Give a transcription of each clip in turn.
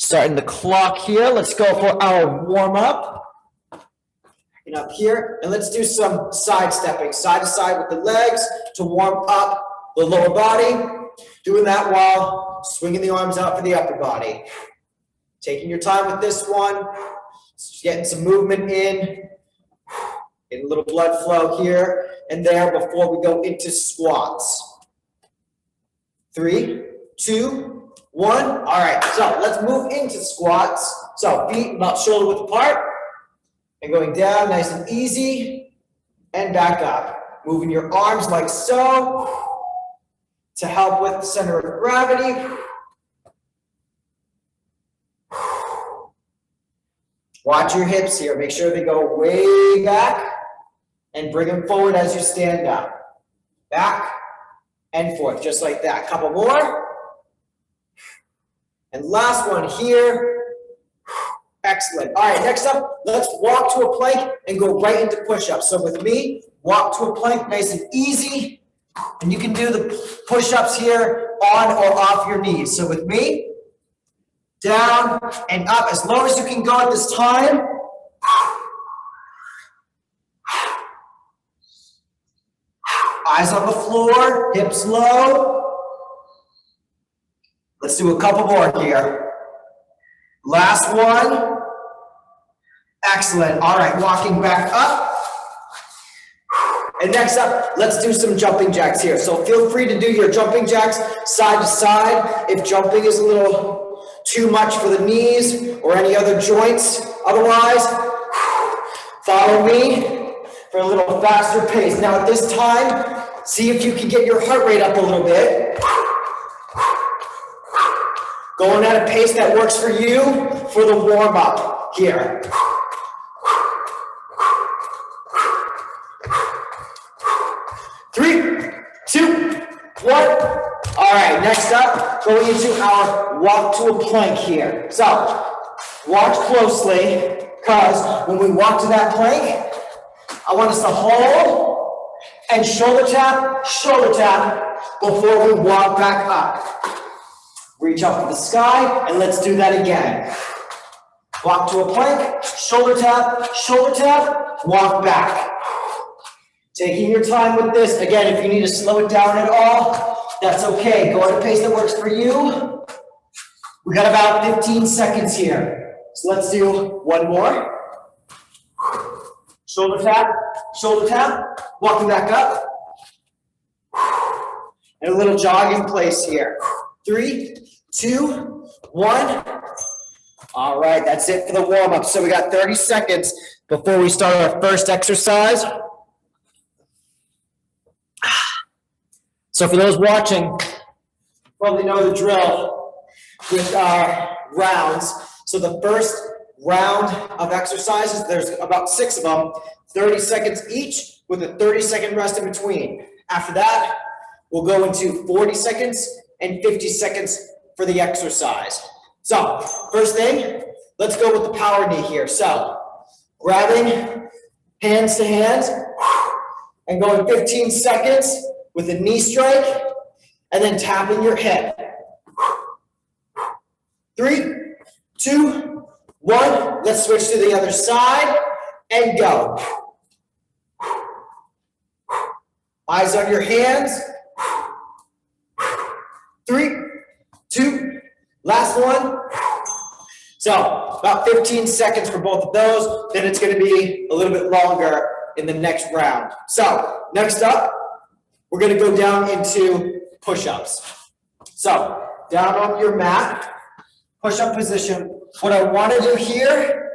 Starting the clock here. Let's go for our warm-up. And up here, and let's do some side stepping, side to side with the legs to warm up the lower body. Doing that while swinging the arms out for the upper body. Taking your time with this one. Just getting some movement in. Getting a little blood flow here and there before we go into squats. 3, 2, 1. All right, so let's move into squats. So feet about shoulder width apart. And going down nice and easy. And back up. Moving your arms like so to help with the center of gravity. Watch your hips here. Make sure they go way back and bring them forward as you stand up. Back and forth, just like that. Couple more. And last one here. Excellent. All right, next up, let's walk to a plank and go right into push-ups. So with me, walk to a plank, nice and easy. And you can do the push-ups here on or off your knees. So with me, down and up as low as you can go at this time. Eyes on the floor, hips low. Let's do a couple more here. Last one. Excellent. All right, walking back up. And next up, let's do some jumping jacks here. So feel free to do your jumping jacks side to side. If jumping is a little too much for the knees or any other joints, otherwise, follow me for a little faster pace. Now at this time, see if you can get your heart rate up a little bit. Going at a pace that works for you for the warm-up here. Three, two, one. All right, next up, going into our walk to a plank here. So, watch closely, because when we walk to that plank, I want us to hold and shoulder tap before we walk back up. Reach up to the sky, and let's do that again. Walk to a plank, shoulder tap, walk back. Taking your time with this. Again, if you need to slow it down at all, that's okay. Go at a pace that works for you. We got about 15 seconds here. So let's do one more. Shoulder tap, walking back up. And a little jog in place here. 3, 2, 1. All right, that's it for the warm-up. So we got 30 seconds before we start our first exercise. So for those watching, you probably know the drill with our rounds. So the first round of exercises, there's about 6 of them, 30 seconds each with a 30-second rest in between. After that, we'll go into 40 seconds and 50 seconds for the exercise. So first thing, let's go with the power knee here. So grabbing hands to hands and going 15 seconds with a knee strike, and then tapping your hip. 3, 2, 1. Let's switch to the other side and go. Eyes on your hands. 3, 2, last one. So about 15 seconds for both of those. Then it's going to be a little bit longer in the next round. So next up, we're going to go down into push-ups. So down on your mat, push-up position. What I want to do here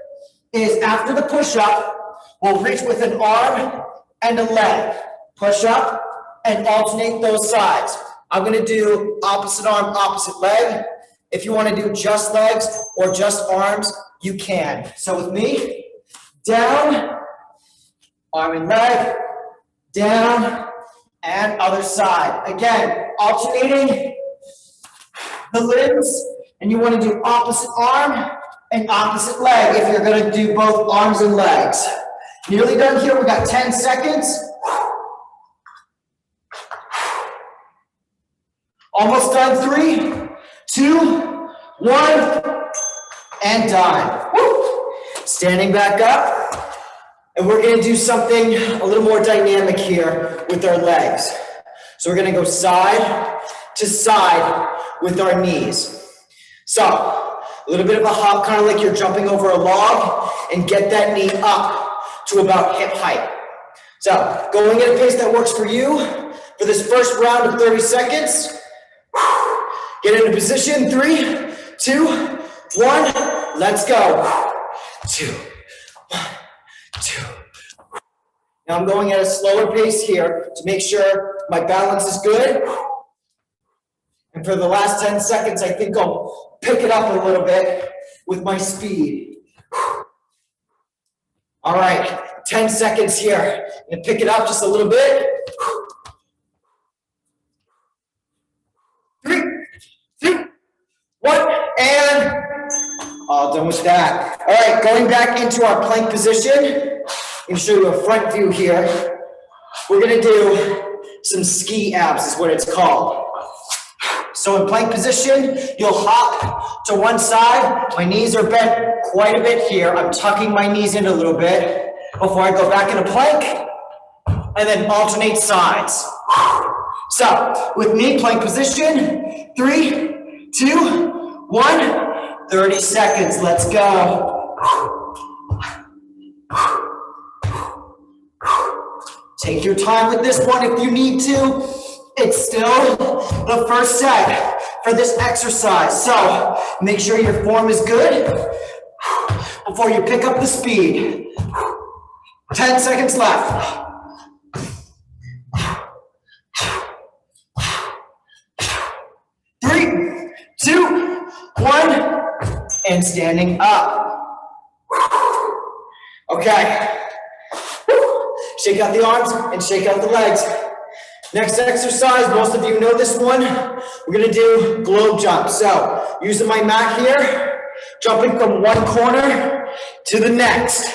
is after the push-up, we'll reach with an arm and a leg. Push up and alternate those sides. I'm going to do opposite arm, opposite leg. If you want to do just legs or just arms, you can. So with me, down, arm and leg, down, and other side. Again, alternating the limbs, and you want to do opposite arm and opposite leg if you're going to do both arms and legs. Nearly done here. We got 10 seconds. Almost done. 3, 2, 1. and done. Woo. Standing back up, and we're gonna do something a little more dynamic here with our legs. So we're gonna go side to side with our knees. So, a little bit of a hop, kind of like you're jumping over a log, and get that knee up to about hip height. So, going at a pace that works for you for this first round of 30 seconds. Get into position, 3, 2, 1, let's go. 2, 1, 2. Now I'm going at a slower pace here to make sure my balance is good. And for the last 10 seconds, I think I'll pick it up a little bit with my speed. All right, 10 seconds here. I'm gonna pick it up just a little bit. 3, 2, 1, and all done with that. All right, going back into our plank position. I'm gonna show you a front view here. We're gonna do some ski abs is what it's called. So in plank position, you'll hop to one side. My knees are bent quite a bit here. I'm tucking my knees in a little bit before I go back into plank, and then alternate sides. So with me, plank position, 3, 2, 1, 30 seconds, let's go. Take your time with this one if you need to. It's still the first set for this exercise. So make sure your form is good before you pick up the speed. 10 seconds left. 3, 2, 1, and standing up. Okay. Shake out the arms and shake out the legs. Next exercise, most of you know this one. We're gonna do globe jump. So using my mat here, jumping from one corner to the next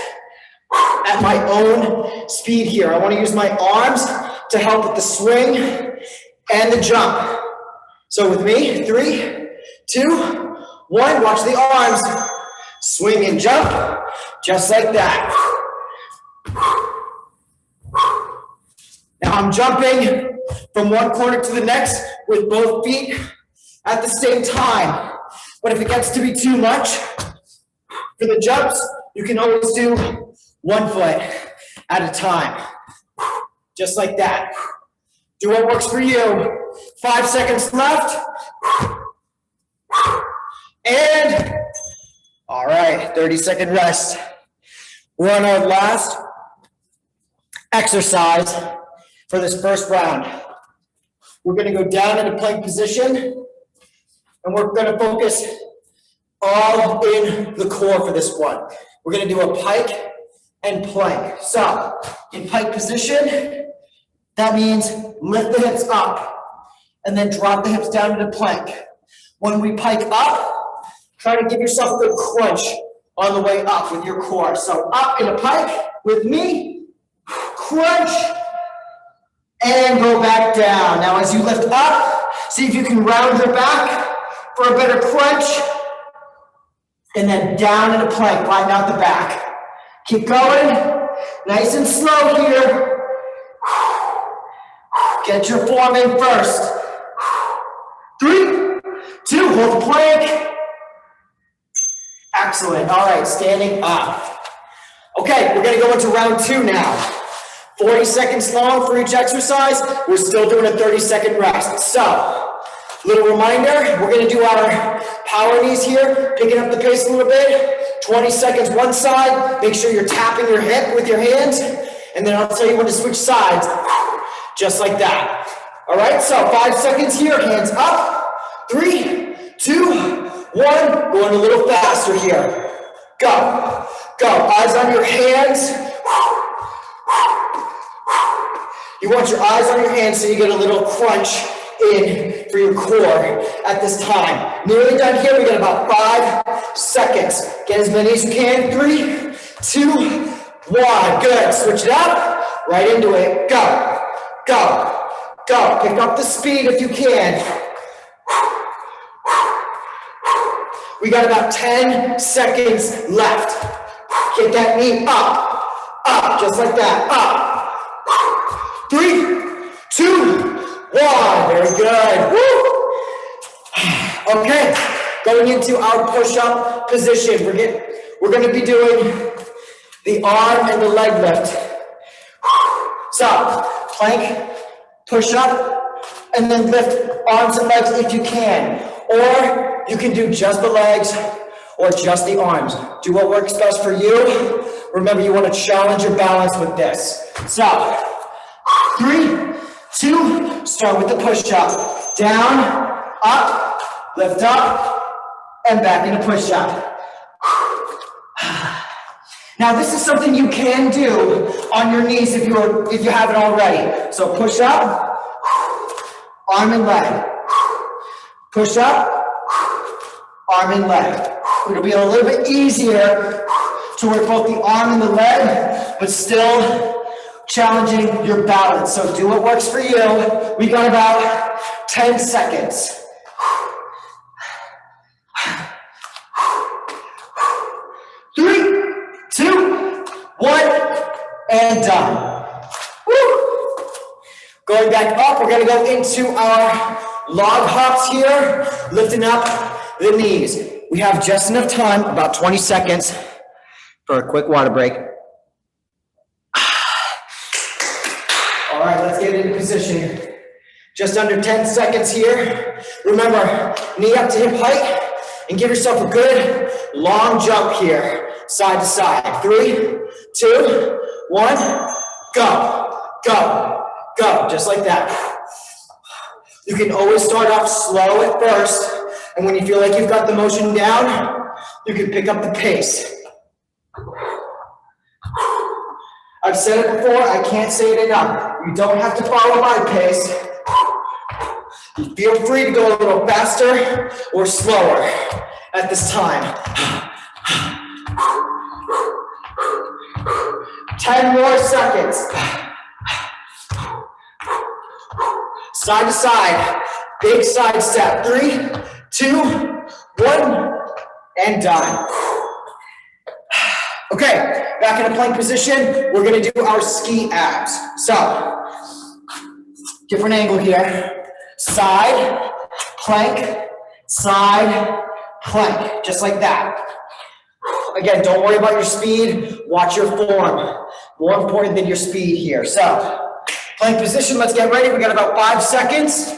at my own speed here. I wanna use my arms to help with the swing and the jump. So with me, 3, 2, 1, watch the arms. Swing and jump, just like that. Now I'm jumping from one corner to the next with both feet at the same time. But if it gets to be too much for the jumps, you can always do one foot at a time. Just like that. Do what works for you. 5 seconds left. And, all right, 30-second rest. We're on our last exercise for this first round. We're gonna go down into plank position, and we're gonna focus all in the core for this one. We're gonna do a pike and plank. So, in pike position, that means lift the hips up, and then drop the hips down into plank. When we pike up, try to give yourself a good crunch on the way up with your core. So up in a pike with me, crunch, and go back down. Now as you lift up, see if you can round your back for a better crunch, and then down in a plank, flatten out the back. Keep going, nice and slow here. Get your form in first. 3, 2, hold the plank. Excellent, all right, standing up. Okay, we're gonna go into round 2 now. 40 seconds long for each exercise. We're still doing a 30-second rest. So, little reminder, we're gonna do our power knees here, picking up the pace a little bit. 20 seconds one side, make sure you're tapping your hip with your hands, and then I'll tell you when to switch sides, just like that. All right, so 5 seconds here, hands up. 3, 2, 1, going a little faster here. Go, go, eyes on your hands. You want your eyes on your hands so you get a little crunch in for your core at this time. Nearly done here, we got about 5 seconds. Get as many as you can. 3, 2, 1, good. Switch it up, right into it. Go, go, go. Pick up the speed if you can. We got about 10 seconds left. Get that knee up, up, just like that, up. 3, 2, 1, very good. Woo. Okay, going into our push-up position. We're gonna be doing the arm and the leg lift. So, plank, push up, and then lift arms and legs if you can. Or you can do just the legs or just the arms. Do what works best for you. Remember, you want to challenge your balance with this. So, 3, 2, start with the push-up. Down, up, lift up, and back into push-up. Now, this is something you can do on your knees if you haven't already. So push up, arm and leg. Push up, arm and leg. It'll be a little bit easier to work both the arm and the leg, but still challenging your balance. So do what works for you. We got about 10 seconds. 3, 2, 1, and done. Woo. Going back up, we're gonna go into our log hops here, lifting up the knees. We have just enough time, about 20 seconds, for a quick water break. All right, let's get into position. Just under 10 seconds here. Remember, knee up to hip height, and give yourself a good long jump here, side to side. 3, 2, 1, go, go, go, just like that. You can always start off slow at first, and when you feel like you've got the motion down, you can pick up the pace. I've said it before, I can't say it enough. You don't have to follow my pace. You feel free to go a little faster or slower at this time. 10 more seconds. Side to side, big side step. 3, 2, 1, and done. Okay, back in a plank position, we're gonna do our ski abs. So, different angle here. Side, plank, side, plank, just like that. Again, don't worry about your speed, watch your form. More important than your speed here. So, plank position, let's get ready. We got about 5 seconds.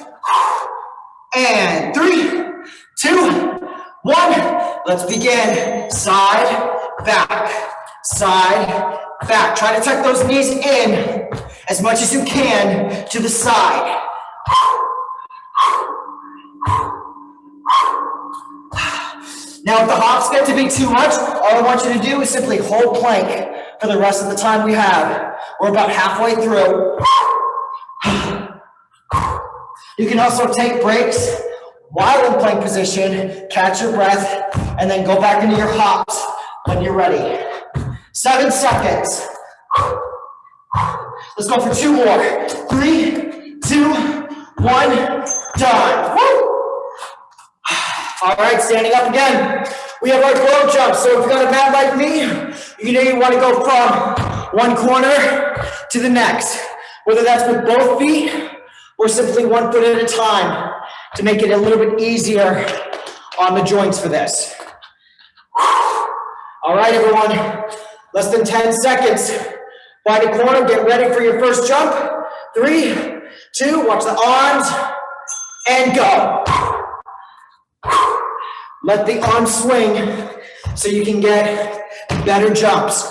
And 3, 2, 1. Let's begin. Side, back, side, back. Try to tuck those knees in as much as you can to the side. Now, if the hops get to be too much, all I want you to do is simply hold plank for the rest of the time we have. We're about halfway through. You can also take breaks while in plank position, catch your breath, and then go back into your hops when you're ready. 7 seconds. Let's go for 2 more. 3, 2, 1, done. Woo! All right, standing up again. We have our glow jump. So if you've got a mat like me, you want to go from one corner to the next, whether that's with both feet or simply 1 foot at a time to make it a little bit easier on the joints for this. All right, everyone, less than 10 seconds. Find a corner, get ready for your first jump. 3, 2, watch the arms, and go. Let the arms swing so you can get better jumps.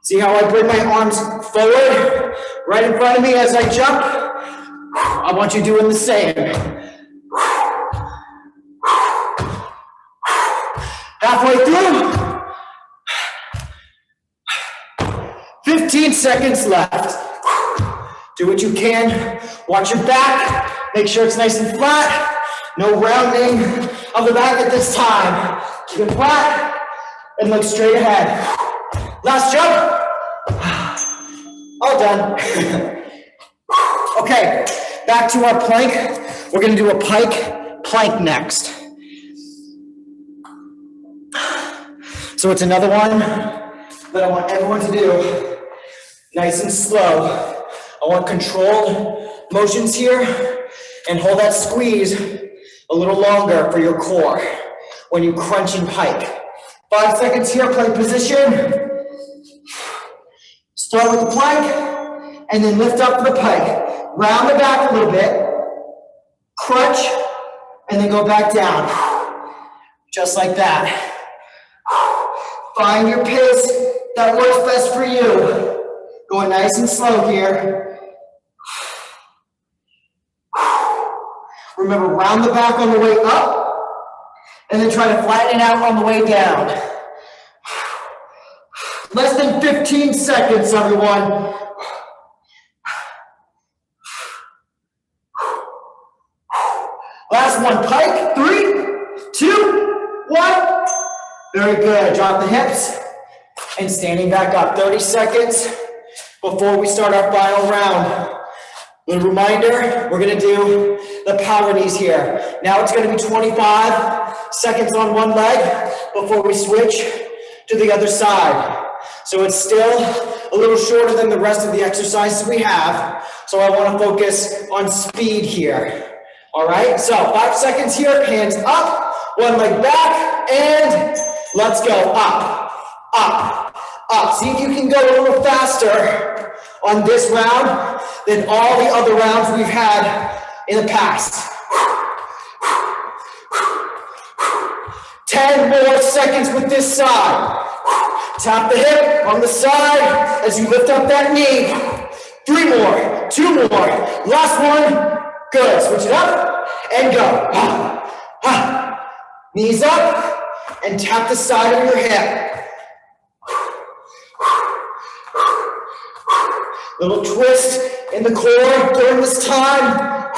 See how I bring my arms forward, right in front of me as I jump? I want you doing the same. Halfway through. 15 seconds left. Do what you can. Watch your back. Make sure it's nice and flat. No rounding of the back at this time. Keep it flat and look straight ahead. Last jump. All done. Okay, back to our plank. We're gonna do a pike plank next. So it's another one that I want everyone to do nice and slow. I want controlled motions here, and hold that squeeze a little longer for your core when you crunch and pike. 5 seconds here, plank position. Start with the plank, and then lift up for the pike. Round the back a little bit, crunch, and then go back down. Just like that. Find your pace that works best for you. Going nice and slow here. Remember, round the back on the way up, and then try to flatten it out on the way down. Less than 15 seconds, everyone. Last one, pike. 3, 2, 1. Very good. Drop the hips and standing back up. 30 seconds before we start our final round. Little reminder, we're gonna do the power knees here. Now it's gonna be 25 seconds on one leg before we switch to the other side. So it's still a little shorter than the rest of the exercises we have. So I wanna focus on speed here. All right, so 5 seconds here, hands up, one leg back, and let's go up, up, up. See if you can go a little faster on this round than all the other rounds we've had in the past. 10 more seconds with this side. Tap the hip on the side as you lift up that knee. 3 more, 2 more, last one. Good, switch it up and go. Knees up and tap the side of your hip. Little twist in the core during this time.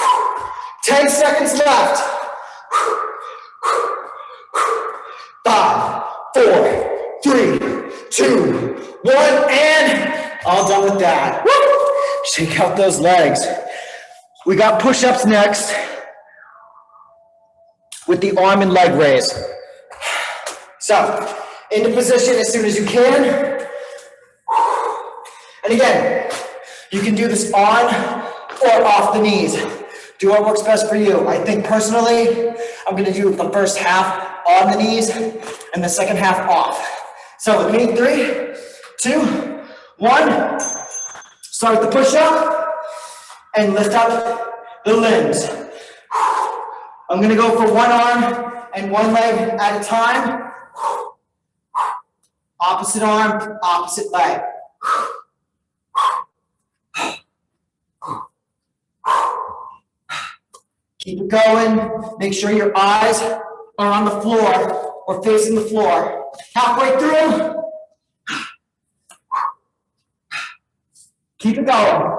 10 seconds left. 5, 4, 3, 2, 1, and all done with that. Woo! Shake out those legs. We got push-ups next with the arm and leg raise. So, into position as soon as you can. And again, you can do this on or off the knees. Do what works best for you. I think personally, I'm gonna do the first half on the knees and the second half off. So with me, 3, 2, 1. Start with the push-up and lift up the limbs. I'm gonna go for one arm and one leg at a time. Opposite arm, opposite leg. Keep it going. Make sure your eyes are on the floor or facing the floor. Halfway through. Keep it going.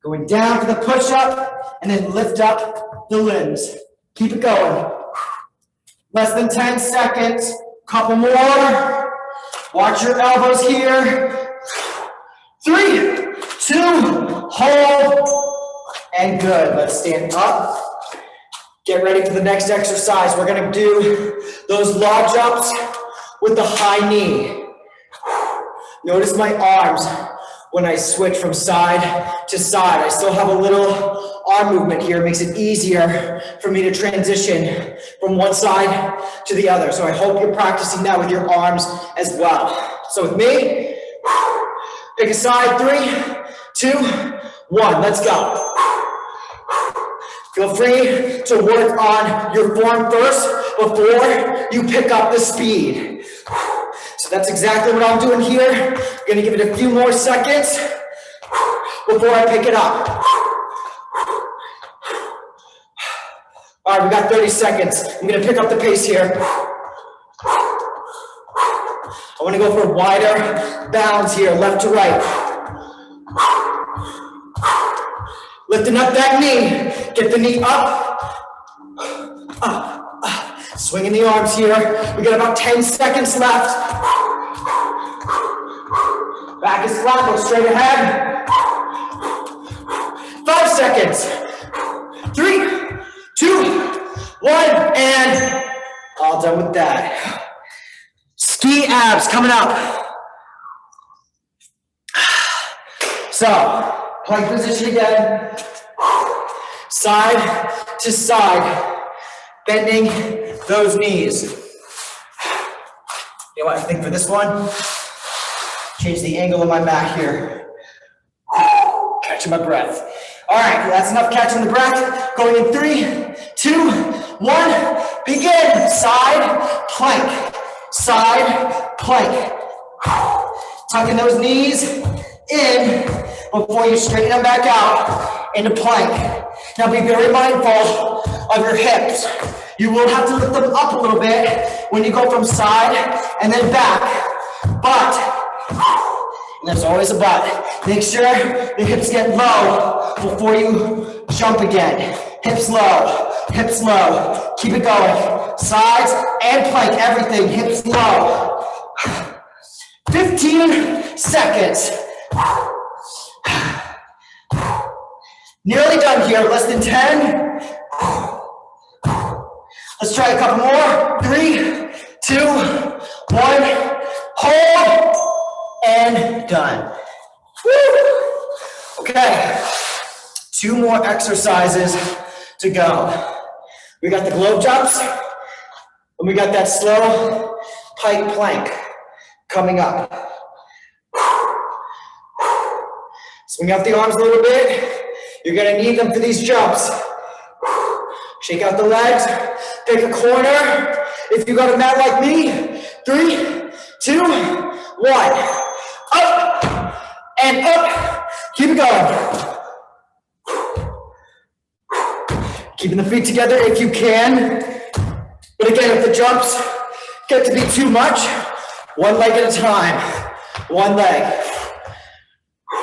Going down for the push-up and then lift up the limbs. Keep it going. Less than 10 seconds. Couple more. Watch your elbows here. 3, 2, hold. And good. Let's stand up. Get ready for the next exercise. We're going to do those log jumps with the high knee. Notice my arms when I switch from side to side. I still have a little arm movement here. It makes it easier for me to transition from one side to the other. So I hope you're practicing that with your arms as well. So with me, pick a side. 3, 2, 1. Let's go. Feel free to work on your form first before you pick up the speed. So that's exactly what I'm doing here. I'm gonna give it a few more seconds before I pick it up. All right, we got 30 seconds. I'm gonna pick up the pace here. I wanna go for wider bounds here, left to right. Lifting up that knee. Get the knee up. Swinging the arms here. We got about 10 seconds left. Back is flat, go straight ahead. 5 seconds. 3, 2, 1, and all done. done with that. Ski abs coming up. So, plank position again. Side to side, bending those knees. You know what I think for this one? Change the angle of my mat here. Catching my breath. All right, that's enough catching the breath. Going in 3, 2, 1, begin. Side plank, side plank. Tucking those knees in before you straighten them back out into plank. Now be very mindful of your hips. You will have to lift them up a little bit when you go from side and then back. But, and there's always a but, make sure the hips get low before you jump again. Hips low, keep it going. Sides and plank, everything, hips low. 15 seconds. Nearly done here, less than 10. Let's try a couple more. 3, 2, 1. Hold and done. Woo. Okay, 2 more exercises to go. We got the globe jumps and we got that slow pike plank coming up. Swing out the arms a little bit. You're gonna need them for these jumps. Shake out the legs, pick a corner. If you got a mat like me, 3, 2, 1. Up and up. Keep it going. Keeping the feet together if you can. But again, if the jumps get to be too much, one leg at a time. One leg.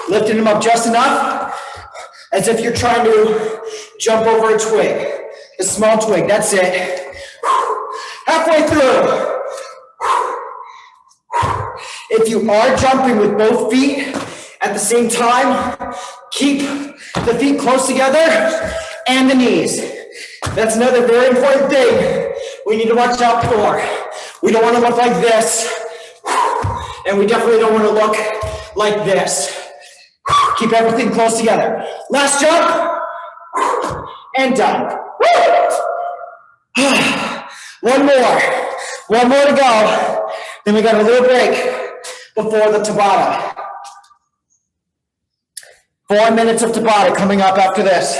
Lifting them up just enough as if you're trying to jump over a twig. A small twig, that's it. Halfway through. If you are jumping with both feet at the same time, keep the feet close together and the knees. That's another very important thing we need to watch out for. We don't want to look like this, and we definitely don't want to look like this. Keep everything close together. Last jump, and done. One more to go. Then we got a little break before the Tabata. 4 minutes of Tabata coming up after this.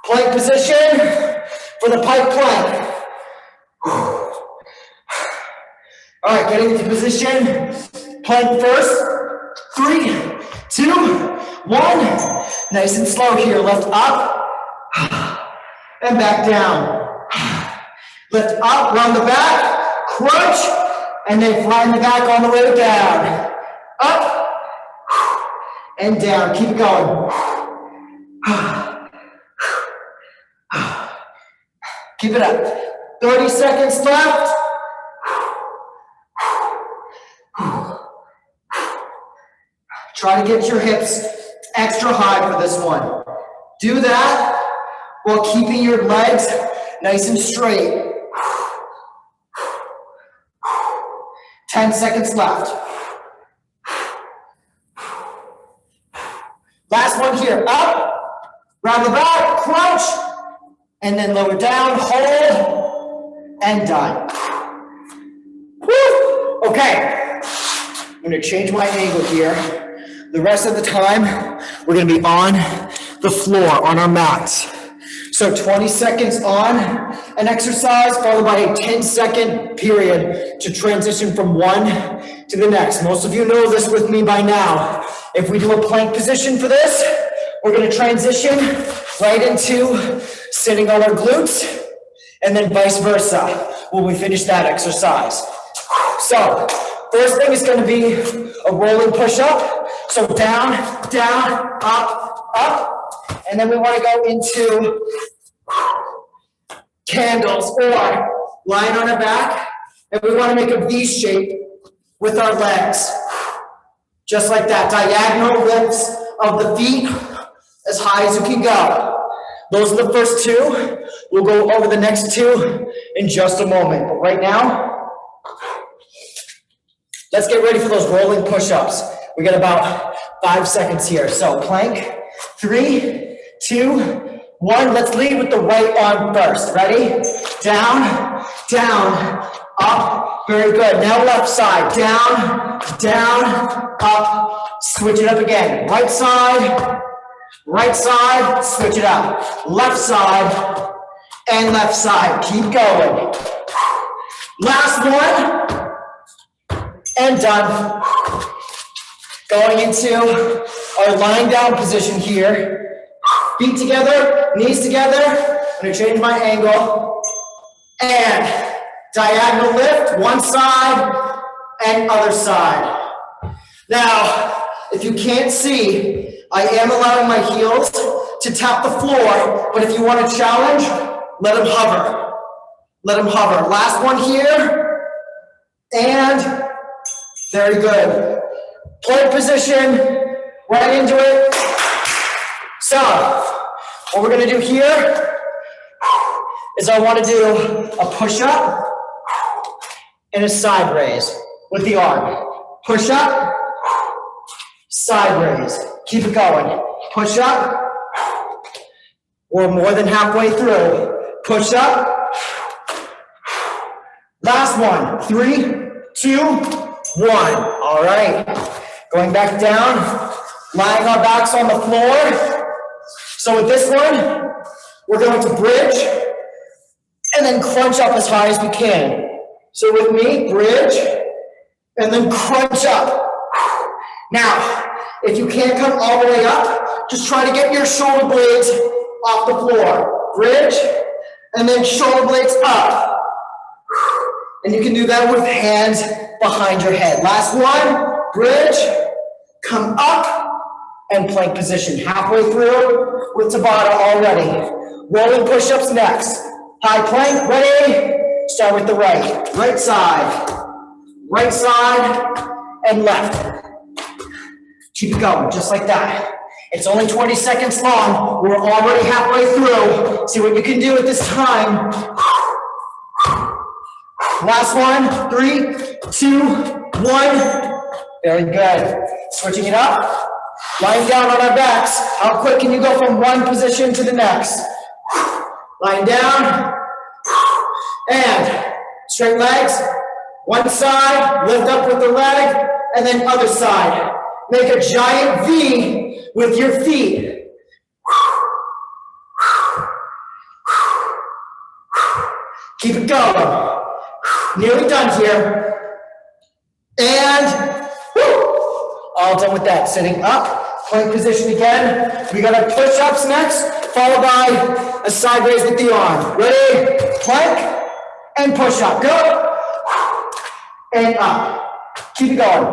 Plank position for the pike plank. All right, getting into position. Plank first. 3, 2, 1. Nice and slow here. Lift up and back down. Lift up, round the back, crunch, and then flying the back on the way down. Up and down. Keep going. Keep it up. 30 seconds left. Try to get your hips extra high for this one. Do that while keeping your legs nice and straight. 10 seconds left. Last one here. Up, round the back, crunch, and then lower down, hold, and done. Woo! Okay, I'm gonna change my angle here. The rest of the time, we're gonna be on the floor, on our mats. So 20 seconds on an exercise, followed by a 10-second period to transition from one to the next. Most of you know this with me by now. If we do a plank position for this, we're gonna transition right into sitting on our glutes, and then vice versa when we finish that exercise. So, first thing is gonna be a rolling push-up. So down, down, up, up. And then we want to go into candles or lying on our back. And we want to make a V shape with our legs. Just like that. Diagonal lifts of the feet as high as you can go. those are the first two. We'll go over the next two in just a moment. But right now, let's get ready for those rolling push-ups. We got about 5 seconds here. So plank, 3, 2, 1. Let's lead with the right arm first. Ready? Down, down, up. Very good. Now left side. Down, down, up. Switch it up again. Right side, switch it up. Left side, and left side. Keep going. Last one, and done. Going into our lying down position here. Feet together, knees together. I'm gonna change my angle. And diagonal lift, one side and other side. Now, if you can't see, I am allowing my heels to tap the floor, but if you want to challenge, let them hover. Let them hover. Last one here, and very good. Plank position, right into it. So, what we're going to do here is I want to do a push-up and a side raise with the arm. Push up, side raise. Keep it going. Push up. We're more than halfway through. Push up. Last one. 3, 2, 1. All right. Going back down. Lying our backs on the floor. So with this one, we're going to bridge and then crunch up as high as we can. So with me, bridge and then crunch up. Now, if you can't come all the way up, just try to get your shoulder blades off the floor. Bridge, and then shoulder blades up. And you can do that with hands behind your head. Last one, bridge, come up, and plank position. Halfway through with Tabata already. Rolling push-ups next. High plank, ready? Start with the right. Right side, and left. Keep it going, just like that. It's only 20 seconds long. We're already halfway through. See what you can do at this time. Last one, 3, 2, 1. Very good. Switching it up. Lying down on our backs. How quick can you go from one position to the next? Lying down. And straight legs. One side, lift up with the leg, and then other side. Make a giant V with your feet. Keep it going. Nearly done here. And all done with that. Sitting up, plank position again. We got our push-ups next, followed by a side raise with the arm. Ready? Plank and push-up. Go. And up. Keep it going.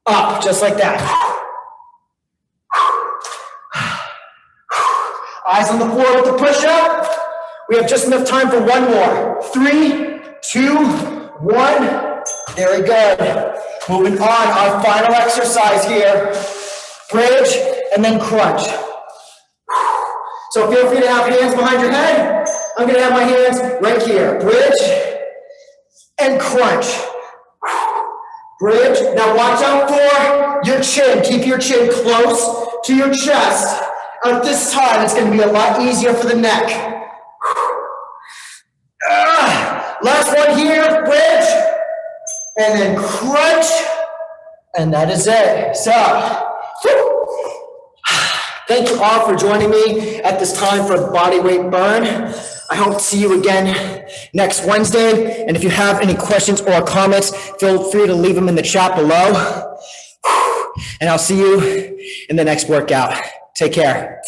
Up, just like that. Eyes on the floor with the push-up. We have just enough time for one more. 3, 2, 1. Very good. Moving on, our final exercise here. Bridge and then crunch. So feel free to have hands behind your head. I'm going to have my hands right here. Bridge and crunch. Bridge. Now watch out for your chin. Keep your chin close to your chest. At this time, it's going to be a lot easier for the neck. Last one here. Bridge. And then crunch. And that is it. So, thank you all for joining me at this time for Bodyweight Burn. I hope to see you again next Wednesday. And if you have any questions or comments, feel free to leave them in the chat below. And I'll see you in the next workout. Take care.